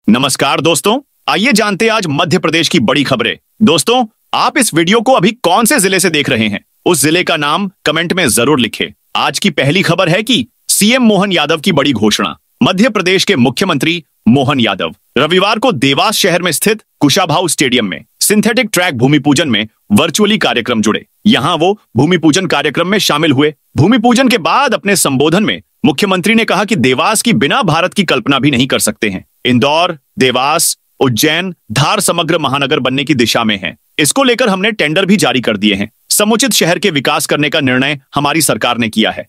नमस्कार दोस्तों, आइए जानते हैं आज मध्य प्रदेश की बड़ी खबरें। दोस्तों, आप इस वीडियो को अभी कौन से जिले से देख रहे हैं, उस जिले का नाम कमेंट में जरूर लिखें। आज की पहली खबर है कि सीएम मोहन यादव की बड़ी घोषणा। मध्य प्रदेश के मुख्यमंत्री मोहन यादव रविवार को देवास शहर में स्थित कुशाभाऊ स्टेडियम में सिंथेटिक ट्रैक भूमि पूजन में वर्चुअली कार्यक्रम जुड़े। यहां वो भूमि पूजन कार्यक्रम में शामिल हुए। भूमि पूजन के बाद अपने संबोधन में मुख्यमंत्री ने कहा कि देवास की बिना भारत की कल्पना भी नहीं कर सकते हैं। इंदौर, देवास, उज्जैन, धार समग्र महानगर बनने की दिशा में है। इसको लेकर हमने टेंडर भी जारी कर दिए हैं। समुचित शहर के विकास करने का निर्णय हमारी सरकार ने किया है।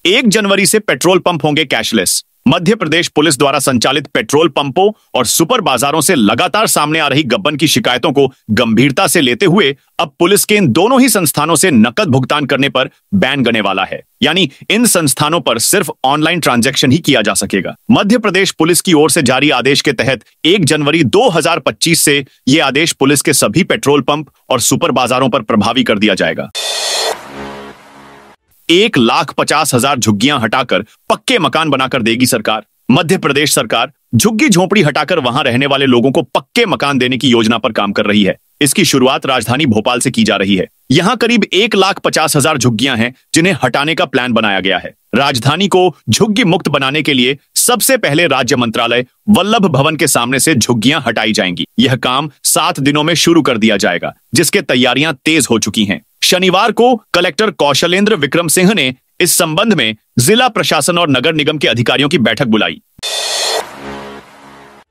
1 जनवरी से पेट्रोल पंप होंगे कैशलेस। मध्य प्रदेश पुलिस द्वारा संचालित पेट्रोल पंपों और सुपर बाजारों से लगातार सामने आ रही गबन की शिकायतों को गंभीरता से लेते हुए अब पुलिस के इन दोनों ही संस्थानों से नकद भुगतान करने पर बैन लगने वाला है। यानी इन संस्थानों पर सिर्फ ऑनलाइन ट्रांजैक्शन ही किया जा सकेगा। मध्य प्रदेश पुलिस की ओर से जारी आदेश के तहत 1 जनवरी 2025 से यह आदेश पुलिस के सभी पेट्रोल पंप और सुपर बाजारों पर प्रभावी कर दिया जाएगा। 1,50,000 झुग्गियां हटाकर पक्के मकान बनाकर देगी सरकार। मध्य प्रदेश सरकार झुग्गी झोपड़ी हटाकर वहां रहने वाले लोगों को पक्के मकान देने की योजना पर काम कर रही है। इसकी शुरुआत राजधानी भोपाल से की जा रही है। यहां करीब 1,50,000 झुग्गियां हैं जिन्हें हटाने का प्लान बनाया गया है। राजधानी को झुग्गी मुक्त बनाने के लिए सबसे पहले राज्य मंत्रालय वल्लभ भवन के सामने से झुग्गियां हटाई जाएंगी। यह काम 7 दिनों में शुरू कर दिया जाएगा, जिसके तैयारियां तेज हो चुकी हैं। शनिवार को कलेक्टर कौशलेंद्र विक्रम सिंह ने इस संबंध में जिला प्रशासन और नगर निगम के अधिकारियों की बैठक बुलाई।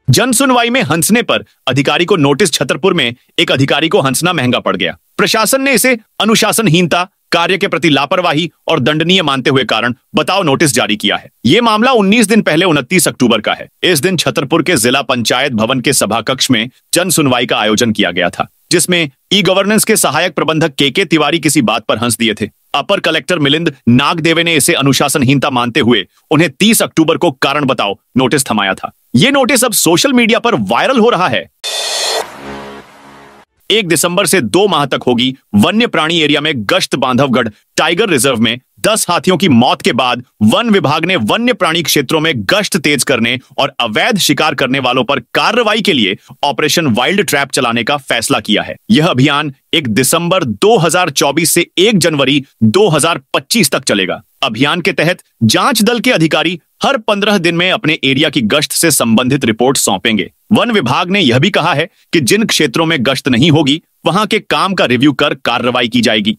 जन सुनवाई में हंसने पर अधिकारी को नोटिस। छतरपुर में एक अधिकारी को हंसना महंगा पड़ गया। प्रशासन ने इसे अनुशासनहीनता, कार्य के प्रति लापरवाही और दंडनीय मानते हुए कारण बताओ नोटिस जारी किया है। यह मामला 19 दिन पहले 29 अक्टूबर का है। इस दिन छतरपुर के जिला पंचायत भवन के सभा कक्ष में जन सुनवाई का आयोजन किया गया था, जिसमें ई गवर्नेंस के सहायक प्रबंधक के तिवारी किसी बात पर हंस दिए थे। अपर कलेक्टर मिलिंद नागदेवे ने इसे अनुशासनहीनता मानते हुए उन्हें 30 अक्टूबर को कारण बताओ नोटिस थमाया था। यह नोटिस अब सोशल मीडिया पर वायरल हो रहा है। 1 दिसंबर से 2 माह तक होगी वन्य प्राणी एरिया में गश्त। बांधवगढ़ टाइगर रिजर्व में 10 हाथियों की मौत के बाद वन विभाग ने वन्य प्राणी क्षेत्रों में गश्त तेज करने और अवैध शिकार करने वालों पर कार्रवाई के लिए ऑपरेशन वाइल्ड ट्रैप चलाने का फैसला किया है। यह अभियान 1 दिसंबर 2024 से 1 जनवरी 2025 तक चलेगा। अभियान के तहत जांच दल के अधिकारी हर 15 दिन में अपने एरिया की गश्त से संबंधित रिपोर्ट सौंपेंगे। वन विभाग ने यह भी कहा है कि जिन क्षेत्रों में गश्त नहीं होगी वहां के काम का रिव्यू कर कार्रवाई की जाएगी।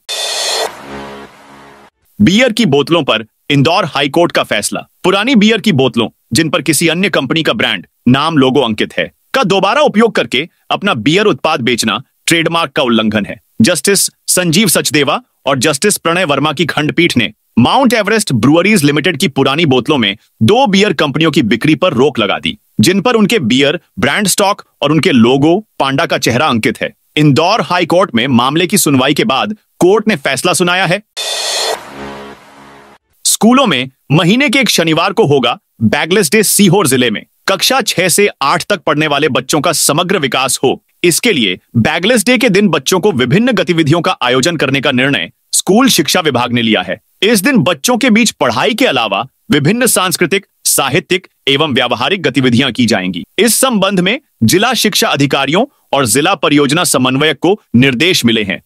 बियर की बोतलों पर इंदौर हाईकोर्ट का फैसला। पुरानी बियर की बोतलों जिन पर किसी अन्य कंपनी का ब्रांड, नाम, लोगो अंकित है, का दोबारा उपयोग करके अपना बियर उत्पाद बेचना ट्रेडमार्क का उल्लंघन है। जस्टिस संजीव सचदेवा और जस्टिस प्रणय वर्मा की खंडपीठ ने माउंट एवरेस्ट ब्रुअरीज लिमिटेड की पुरानी बोतलों में 2 बियर कंपनियों की बिक्री पर रोक लगा दी, जिन पर उनके बियर ब्रांड स्टॉक और उनके लोगो, पांडा का चेहरा अंकित है। इंदौर हाई कोर्ट में मामले की सुनवाई के बाद कोर्ट ने फैसला सुनाया है। स्कूलों में महीने के एक शनिवार को होगा बैगलेस डे। सीहोर जिले में कक्षा 6 से 8 तक पढ़ने वाले बच्चों का समग्र विकास हो, इसके लिए बैगलेस डे के दिन बच्चों को विभिन्न गतिविधियों का आयोजन करने का निर्णय स्कूल शिक्षा विभाग ने लिया है। इस दिन बच्चों के बीच पढ़ाई के अलावा विभिन्न सांस्कृतिक, साहित्यिक एवं व्यावहारिक गतिविधियां की जाएंगी। इस संबंध में जिला शिक्षा अधिकारियों और जिला परियोजना समन्वयक को निर्देश मिले हैं।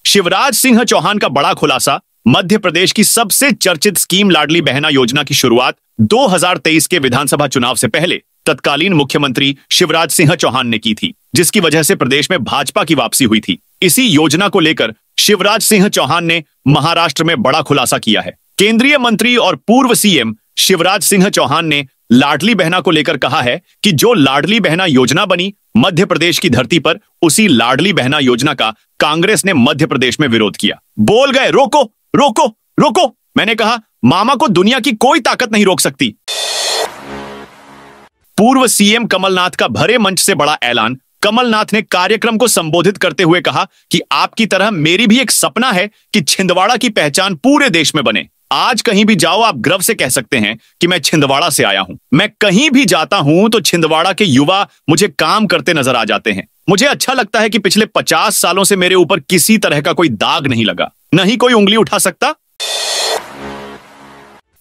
शिवराज सिंह चौहान का बड़ा खुलासा। मध्य प्रदेश की सबसे चर्चित स्कीम लाडली बहना योजना की शुरुआत 2023 के विधानसभा चुनाव से पहले तत्कालीन मुख्यमंत्री शिवराज सिंह चौहान ने की थी, जिसकी वजह से प्रदेश में भाजपा की वापसी हुई थी। इसी योजना को लेकर शिवराज सिंह चौहान ने महाराष्ट्र में बड़ा खुलासा किया है। केंद्रीय मंत्री और पूर्व सीएम शिवराज सिंह चौहान ने लाडली बहना को लेकर कहा है कि जो लाडली बहना योजना बनी मध्य प्रदेश की धरती पर, उसी लाडली बहना योजना का कांग्रेस ने मध्य प्रदेश में विरोध किया। बोल गए रोको रोको रोको। मैंने कहा मामा को दुनिया की कोई ताकत नहीं रोक सकती। पूर्व सीएम कमलनाथ का भरे मंच से बड़ा ऐलान। कमलनाथ ने कार्यक्रम को संबोधित करते हुए कहा कि आपकी तरह मेरी भी एक सपना है कि छिंदवाड़ा की पहचान पूरे देश में बने। आज कहीं भी जाओ आप गर्व से कह सकते हैं कि मैं छिंदवाड़ा से आया हूं। मैं कहीं भी जाता हूं तो छिंदवाड़ा के युवा मुझे काम करते नजर आ जाते हैं। मुझे अच्छा लगता है कि पिछले 50 सालों से मेरे ऊपर किसी तरह का कोई दाग नहीं लगा, नहीं कोई उंगली उठा सकता।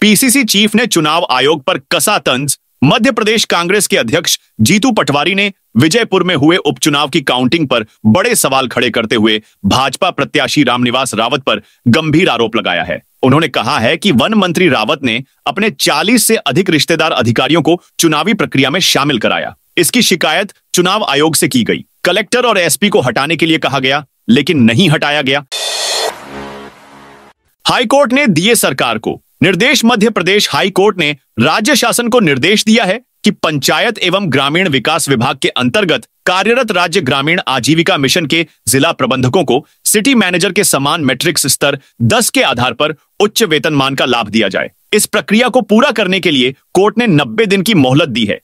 पीसीसी चीफ ने चुनाव आयोग पर कसा तंज। मध्य प्रदेश कांग्रेस के अध्यक्ष जीतू पटवारी ने विजयपुर में हुए उपचुनाव की काउंटिंग पर बड़े सवाल खड़े करते हुए भाजपा प्रत्याशी रामनिवास रावत पर गंभीर आरोप लगाया है। उन्होंने कहा है कि वन मंत्री रावत ने अपने 40 से अधिक रिश्तेदार अधिकारियों को चुनावी प्रक्रिया में शामिल कराया। इसकी शिकायत चुनाव आयोग से की गई। कलेक्टर और एसपी को हटाने के लिए कहा गया, लेकिन नहीं हटाया गया। हाईकोर्ट ने दिए सरकार को निर्देश। मध्य प्रदेश हाईकोर्ट ने राज्य शासन को निर्देश दिया है कि पंचायत एवं ग्रामीण विकास विभाग के अंतर्गत कार्यरत राज्य ग्रामीण आजीविका मिशन के जिला प्रबंधकों को सिटी मैनेजर के समान मैट्रिक्स स्तर 10 के आधार पर उच्च वेतनमान का लाभ दिया जाए। इस प्रक्रिया को पूरा करने के लिए कोर्ट ने 90 दिन की मोहलत दी है।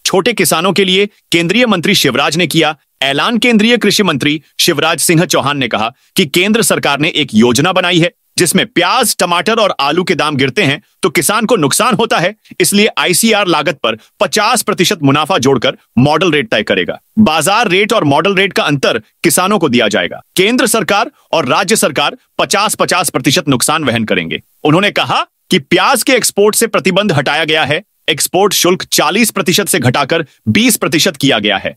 छोटे किसानों के लिए केंद्रीय मंत्री शिवराज ने किया ऐलान। केंद्रीय कृषि मंत्री शिवराज सिंह चौहान ने कहा कि केंद्र सरकार ने एक योजना बनाई है जिसमें प्याज, टमाटर और आलू के दाम गिरते हैं तो किसान को नुकसान होता है। इसलिए आईसीआर लागत पर 50% मुनाफा जोड़कर मॉडल रेट तय करेगा। बाजार रेट और मॉडल रेट का अंतर किसानों को दिया जाएगा। केंद्र सरकार और राज्य सरकार 50-50% नुकसान वहन करेंगे। उन्होंने कहा कि प्याज के एक्सपोर्ट से प्रतिबंध हटाया गया है। एक्सपोर्ट शुल्क 40% से घटाकर 20% किया गया है।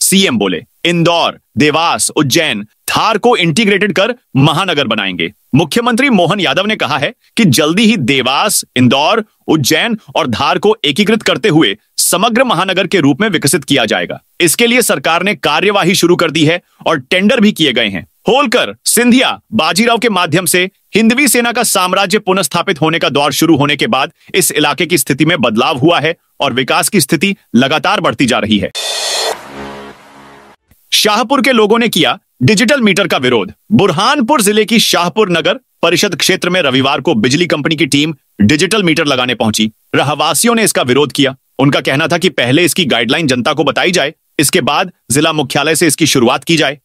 सीएम बोले इंदौर, देवास, उज्जैन, धार को इंटीग्रेटेड कर महानगर बनाएंगे। मुख्यमंत्री मोहन यादव ने कहा है कि जल्दी ही देवास, इंदौर, उज्जैन और धार को एकीकृत करते हुए समग्र महानगर के रूप में विकसित किया जाएगा। इसके लिए सरकार ने कार्यवाही शुरू कर दी है और टेंडर भी किए गए हैं। होलकर, सिंधिया, बाजीराव के माध्यम से हिंदवी सेना का साम्राज्य पुनर्स्थापित होने का दौर शुरू होने के बाद इस इलाके की स्थिति में बदलाव हुआ है और विकास की स्थिति लगातार बढ़ती जा रही है। शाहपुर के लोगों ने किया डिजिटल मीटर का विरोध। बुरहानपुर जिले की शाहपुर नगर परिषद क्षेत्र में रविवार को बिजली कंपनी की टीम डिजिटल मीटर लगाने पहुंची। रहवासियों ने इसका विरोध किया। उनका कहना था कि पहले इसकी गाइडलाइन जनता को बताई जाए, इसके बाद जिला मुख्यालय से इसकी शुरुआत की जाए।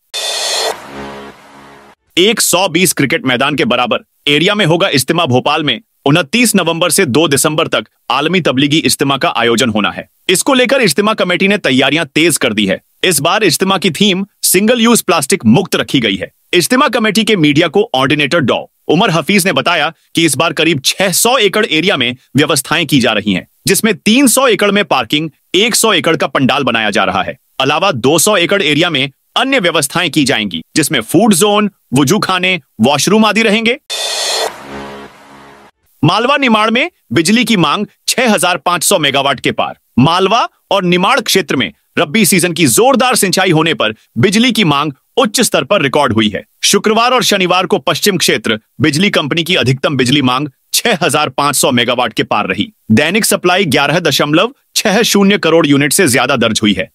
120 क्रिकेट मैदान के बराबर एरिया में होगा इज्तिमा। भोपाल में 29 नवंबर से 2 दिसंबर तक आलमी तबलीगी इज्तिमा का आयोजन होना है। इसको लेकर इज्तिमा कमेटी ने तैयारियां तेज कर दी है। इस बार इज्तिमा की थीम सिंगल यूज प्लास्टिक मुक्त रखी गई है। इज्तिमा कमेटी के मीडिया को ऑर्डिनेटर डॉ उमर हफीज ने बताया कि इस बार करीब 600 एकड़ एरिया में व्यवस्थाएं की जा रही हैं, जिसमें 300 एकड़ में पार्किंग, 100 एकड़ का पंडाल बनाया जा रहा है। अलावा 200 एकड़ एरिया में अन्य व्यवस्थाएं की जाएंगी, जिसमें फूड जोन, वुजू खाने, वॉशरूम आदि रहेंगे। मालवा निमाड़ में बिजली की मांग 6500 मेगावाट के पार। मालवा और निमाड़ क्षेत्र में रब्बी सीजन की जोरदार सिंचाई होने पर बिजली की मांग उच्च स्तर पर रिकॉर्ड हुई है। शुक्रवार और शनिवार को पश्चिम क्षेत्र बिजली कंपनी की अधिकतम बिजली मांग 6500 मेगावाट के पार रही। दैनिक सप्लाई 11.60 करोड़ यूनिट से ज्यादा दर्ज हुई है।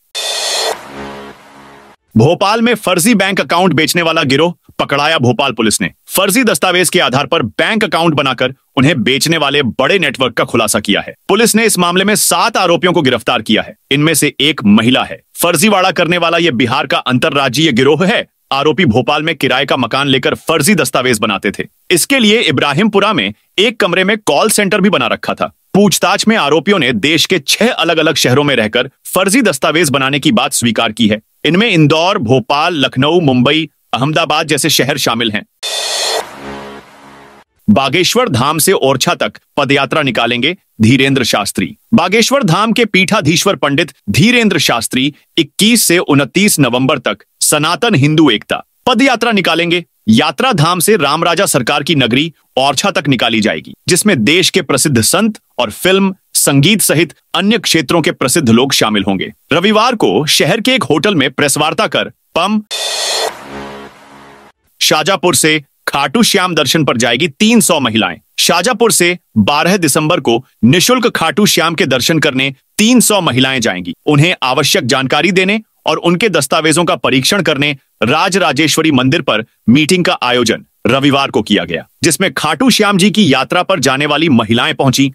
भोपाल में फर्जी बैंक अकाउंट बेचने वाला गिरोह पकड़ाया। भोपाल पुलिस ने फर्जी दस्तावेज के आधार पर बैंक अकाउंट बनाकर उन्हें बेचने वाले बड़े नेटवर्क का खुलासा किया है। पुलिस ने इस मामले में 7 आरोपियों को गिरफ्तार किया है। इनमें से एक महिला है। फर्जीवाड़ा करने वाला यह बिहार का अंतर्राज्यीय गिरोह है। आरोपी भोपाल में किराए का मकान लेकर फर्जी दस्तावेज बनाते थे। इसके लिए इब्राहिमपुरा में एक कमरे में कॉल सेंटर भी बना रखा था। पूछताछ में आरोपियों ने देश के 6 अलग अलग शहरों में रहकर फर्जी दस्तावेज बनाने की बात स्वीकार की है। इनमें इंदौर, भोपाल, लखनऊ, मुंबई, अहमदाबाद जैसे शहर शामिल हैं। बागेश्वर धाम से ओरछा तक पदयात्रा निकालेंगे धीरेन्द्र शास्त्री। बागेश्वर धाम के पीठाधीश्वर पंडित धीरेन्द्र शास्त्री 21 से 29 नवंबर तक सनातन हिंदू एकता पदयात्रा निकालेंगे। यात्रा धाम से रामराजा सरकार की नगरी ओरछा तक निकाली जाएगी, जिसमें देश के प्रसिद्ध संत और फिल्म, संगीत सहित अन्य क्षेत्रों के प्रसिद्ध लोग शामिल होंगे। रविवार को शहर के एक होटल में प्रेस वार्ता कर पम शाजापुर से खाटू श्याम दर्शन पर जाएगी 300 महिलाएं। शाजापुर से 12 दिसंबर को निशुल्क खाटू श्याम के दर्शन करने 300 महिलाएं जाएंगी। उन्हें आवश्यक जानकारी देने और उनके दस्तावेजों का परीक्षण करने राजराजेश्वरी मंदिर पर मीटिंग का आयोजन रविवार को किया गया, जिसमें खाटू श्याम जी की यात्रा पर जाने वाली महिलाएं पहुंची।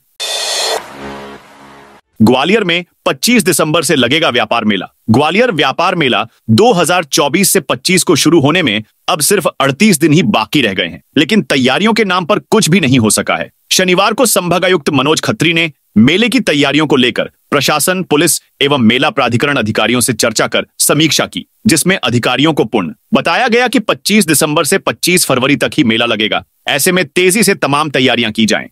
ग्वालियर में 25 दिसंबर से लगेगा व्यापार मेला। ग्वालियर व्यापार मेला 2024 से 25 को शुरू होने में अब सिर्फ 38 दिन ही बाकी रह गए हैं, लेकिन तैयारियों के नाम पर कुछ भी नहीं हो सका है। शनिवार को संभागायुक्त मनोज खत्री ने मेले की तैयारियों को लेकर प्रशासन, पुलिस एवं मेला प्राधिकरण अधिकारियों से चर्चा कर समीक्षा की, जिसमें अधिकारियों को पूर्ण बताया गया कि 25 दिसंबर से 25 फरवरी तक ही मेला लगेगा। ऐसे में तेजी से तमाम तैयारियां की जाएं।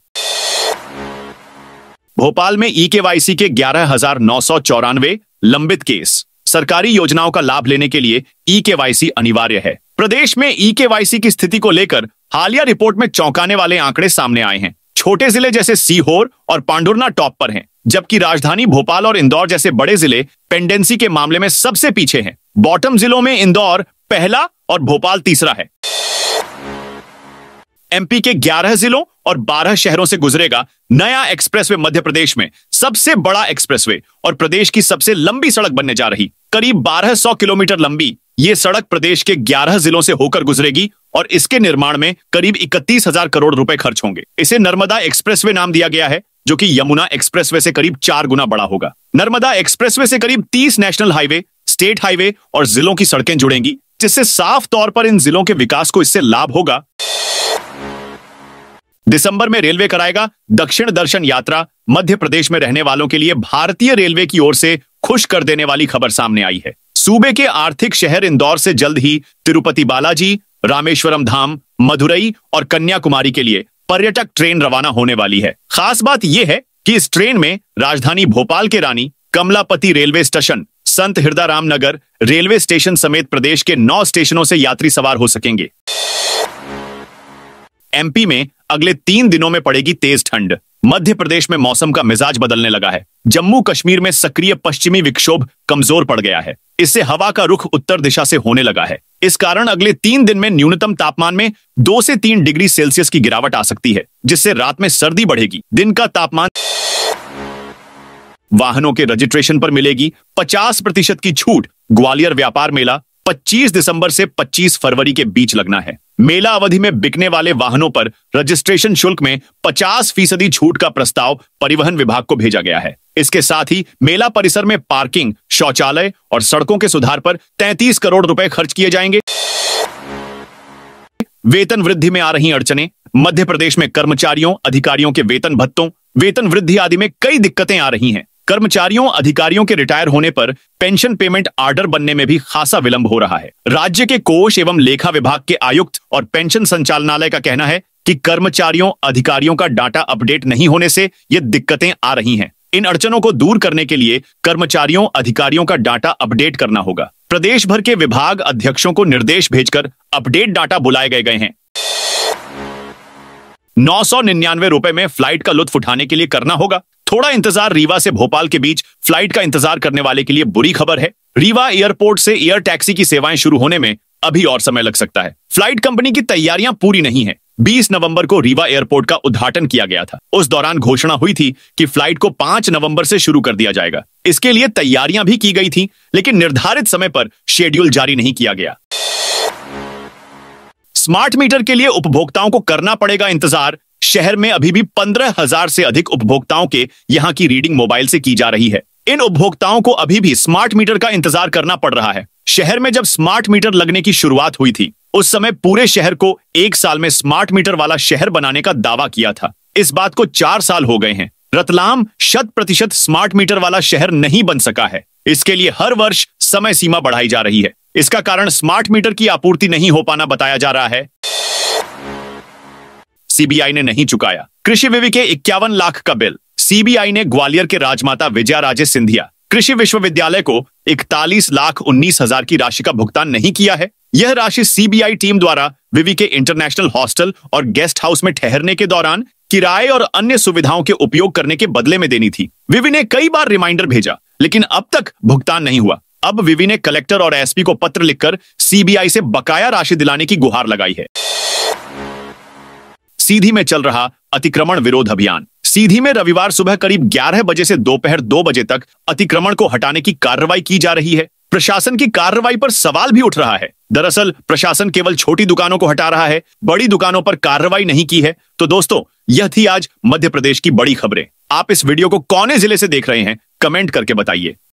भोपाल में ई-केवाईसी के 11,994 लंबित केस। सरकारी योजनाओं का लाभ लेने के लिए ई-केवाईसी अनिवार्य है। प्रदेश में ई-केवाईसी की स्थिति को लेकर हालिया रिपोर्ट में चौंकाने वाले आंकड़े सामने आए हैं। छोटे जिले जैसे सीहोर और पांडुरना टॉप पर हैं, जबकि राजधानी भोपाल और इंदौर जैसे बड़े जिले पेंडेंसी के मामले में सबसे पीछे हैं। बॉटम जिलों में इंदौर पहला और भोपाल तीसरा है। एमपी के 11 जिलों और 12 शहरों से गुजरेगा नया एक्सप्रेसवे। मध्य प्रदेश में सबसे बड़ा एक्सप्रेसवे और प्रदेश की सबसे लंबी सड़क बनने जा रही। करीब 1200 किलोमीटर लंबी ये सड़क प्रदेश के 11 जिलों से होकर गुजरेगी और इसके निर्माण में करीब 31,000 करोड़ रुपए खर्च होंगे। इसे नर्मदा एक्सप्रेसवे नाम दिया गया है, जो कि यमुना एक्सप्रेसवे से करीब 4 गुना बड़ा होगा। नर्मदा एक्सप्रेसवे से करीब 30 नेशनल हाईवे, स्टेट हाईवे और जिलों की सड़कें जुड़ेंगी, जिससे साफ तौर पर इन जिलों के विकास को इससे लाभ होगा। दिसंबर में रेलवे कराएगा दक्षिण दर्शन यात्रा। मध्य प्रदेश में रहने वालों के लिए भारतीय रेलवे की ओर से खुश कर देने वाली खबर सामने आई है। सूबे के आर्थिक शहर इंदौर से जल्द ही तिरुपति बालाजी, रामेश्वरम धाम, मदुरई और कन्याकुमारी के लिए पर्यटक ट्रेन रवाना होने वाली है। खास बात यह है कि इस ट्रेन में राजधानी भोपाल के रानी Kamlapati railway station, Sant Hirdaram Nagar railway station समेत प्रदेश के 9 स्टेशनों से यात्री सवार हो सकेंगे। एमपी में अगले 3 दिनों में पड़ेगी तेज ठंड। मध्य प्रदेश में मौसम का मिजाज बदलने लगा है। जम्मू कश्मीर में सक्रिय पश्चिमी विक्षोभ कमजोर पड़ गया है। इससे हवा का रुख उत्तर दिशा से होने लगा है। इस कारण अगले 3 दिन में न्यूनतम तापमान में 2 से 3 डिग्री सेल्सियस की गिरावट आ सकती है, जिससे रात में सर्दी बढ़ेगी। दिन का तापमान। वाहनों के रजिस्ट्रेशन पर मिलेगी 50% की छूट। ग्वालियर व्यापार मेला 25 दिसंबर से 25 फरवरी के बीच लगना है। मेला अवधि में बिकने वाले वाहनों पर रजिस्ट्रेशन शुल्क में 50% छूट का प्रस्ताव परिवहन विभाग को भेजा गया है। इसके साथ ही मेला परिसर में पार्किंग, शौचालय और सड़कों के सुधार पर 33 करोड़ रुपए खर्च किए जाएंगे। वेतन वृद्धि में आ रही अड़चनें। मध्य प्रदेश में कर्मचारियों, अधिकारियों के वेतन भत्तों, वेतन वृद्धि आदि में कई दिक्कतें आ रही हैं। कर्मचारियों, अधिकारियों के रिटायर होने पर पेंशन पेमेंट आर्डर बनने में भी खासा विलंब हो रहा है। राज्य के कोष एवं लेखा विभाग के आयुक्त और पेंशन संचालनालय का कहना है कि कर्मचारियों, अधिकारियों का डाटा अपडेट नहीं होने से ये दिक्कतें आ रही हैं। इन अड़चनों को दूर करने के लिए कर्मचारियों, अधिकारियों का डाटा अपडेट करना होगा। प्रदेश भर के विभाग अध्यक्षों को निर्देश भेजकर अपडेट डाटा बुलाए गए हैं। 999 रुपए में फ्लाइट का लुत्फ उठाने के लिए करना होगा थोड़ा इंतजार। रीवा से भोपाल के बीच फ्लाइट का इंतजार करने वाले के लिए बुरी खबर है। रीवा एयरपोर्ट से एयर टैक्सी की सेवाएं शुरू होने में अभी और समय लग सकता है। फ्लाइट कंपनी की तैयारियां पूरी नहीं है। 20 नवंबर को रीवा एयरपोर्ट का उद्घाटन किया गया था। उस दौरान घोषणा हुई थी कि फ्लाइट को 5 नवंबर से शुरू कर दिया जाएगा। इसके लिए तैयारियां भी की गई थी, लेकिन निर्धारित समय पर शेड्यूल जारी नहीं किया गया। स्मार्ट मीटर के लिए उपभोक्ताओं को करना पड़ेगा इंतजार। शहर में अभी भी 15,000 से अधिक उपभोक्ताओं के यहां की रीडिंग मोबाइल से की जा रही है। इन उपभोक्ताओं को अभी भी स्मार्ट मीटर का इंतजार करना पड़ रहा है। शहर में जब स्मार्ट मीटर लगने की शुरुआत हुई थी, उस समय पूरे शहर को 1 साल में स्मार्ट मीटर वाला शहर बनाने का दावा किया था। इस बात को 4 साल हो गए हैं। रतलाम 100% स्मार्ट मीटर वाला शहर नहीं बन सका है। इसके लिए हर वर्ष समय सीमा बढ़ाई जा रही है। इसका कारण स्मार्ट मीटर की आपूर्ति नहीं हो पाना बताया जा रहा है। सीबीआई ने नहीं चुकाया कृषि विवि के 51 लाख का बिल। सीबीआई ने ग्वालियर के राजमाता विजया राजे सिंधिया कृषि विश्वविद्यालय को 41,19,000 की राशि का भुगतान नहीं किया है। यह राशि सीबीआई टीम द्वारा विवि के इंटरनेशनल हॉस्टल और गेस्ट हाउस में ठहरने के दौरान किराए और अन्य सुविधाओं के उपयोग करने के बदले में देनी थी। विवि ने कई बार रिमाइंडर भेजा, लेकिन अब तक भुगतान नहीं हुआ। अब विवि ने कलेक्टर और एसपी को पत्र लिखकर सीबीआई से बकाया राशि दिलाने की गुहार लगाई है। सीधी में चल रहा अतिक्रमण विरोध अभियान। सीधी में रविवार सुबह करीब 11 बजे से दोपहर 2 बजे तक अतिक्रमण को हटाने की कार्रवाई की जा रही है। प्रशासन की कार्रवाई पर सवाल भी उठ रहा है। दरअसल प्रशासन केवल छोटी दुकानों को हटा रहा है, बड़ी दुकानों पर कार्रवाई नहीं की है। तो दोस्तों, यह थी आज मध्य प्रदेश की बड़ी खबरें। आप इस वीडियो को कौन से जिले से देख रहे हैं, कमेंट करके बताइए।